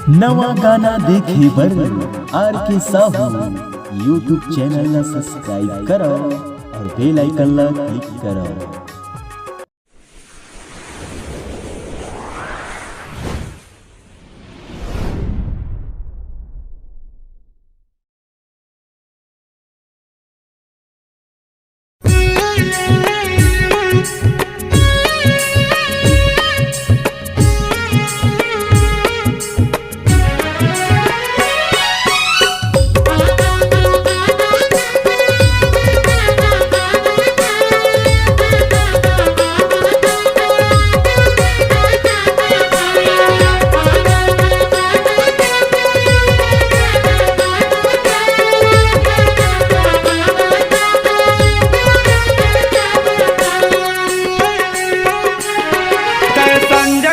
नवा गाना देखे बर आर के साहू यूट्यूब चैनल ला सब्सक्राइब करो और बेल आइकन ला क्लिक करो।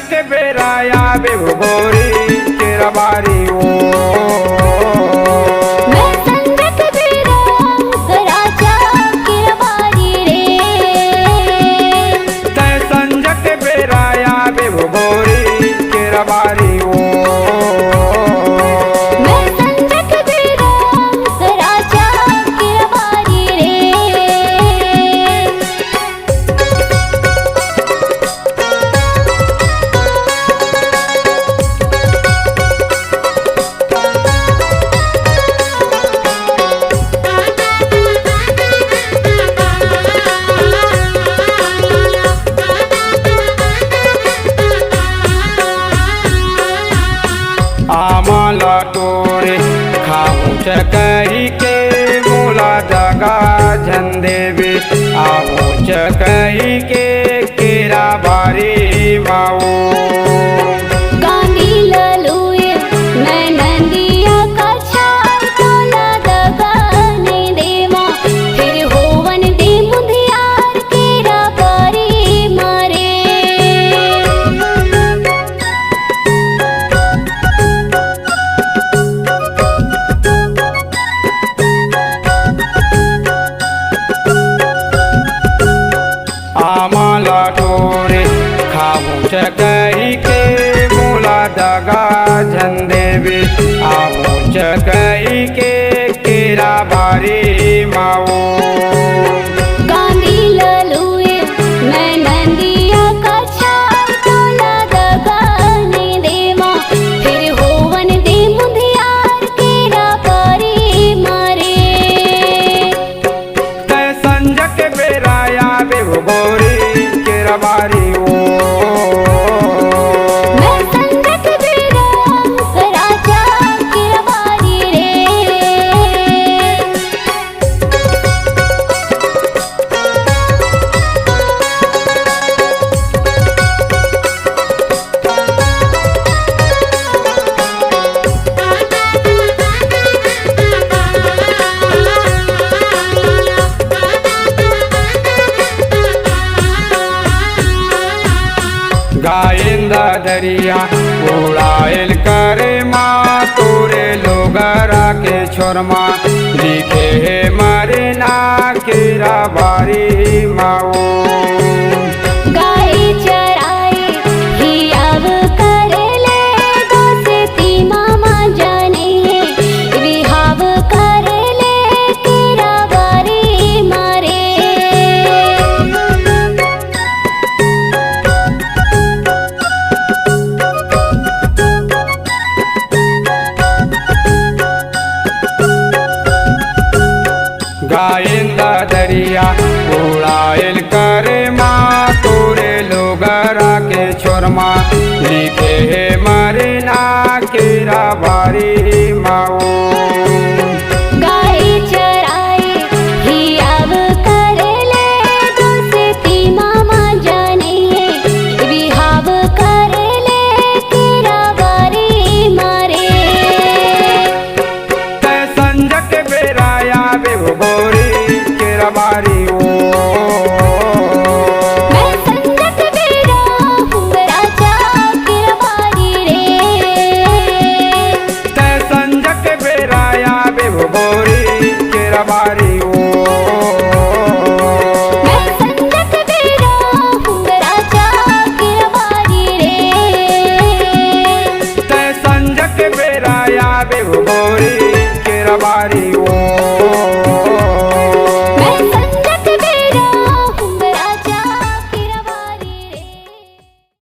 के बेराया बेहू गोरी तेरा बारी ओ मैं संजक बेरा राजा तेरा बारी रे तै संजक बेराया बेहू गोरी तेरा बारी ओ मैं संजक बेरा राजा तेरा बारी रे। आमला तोरे खाऊं चकरी के मोला जगा झंडे बे आओ चकरी के केरा बारी माओ गांधी ललुए मैं नंदिया का छाल तोला दगाने देवा फिर होवन दे मुंदियार तेरा बारी मारे। आमला तोरे खाऊं चकरी के मोला दगा झंडे बे आओ चकरी के केरा बारी माओ गांधी ललुए मैं नंदिया का छाल तोला दगाने देवा फिर होवन दे मुंदियार तेरा बारी मारे। तै संजक बेराया बेहू गोरी केरा बारी ओ मैं संजक बेरा राजा तेरा बारी रे। गायंदा दरिया उड़ायल करे माँ तोरे लोगरा के छोरमा लिखे है मारे ना केरा बारी माओ गाय चराए हियाव करेले दोस्ती मामा जाने विहाव करेले तेरा बारी मारे। गायंदा दरिया उड़ायल करे माँ सवारी ओ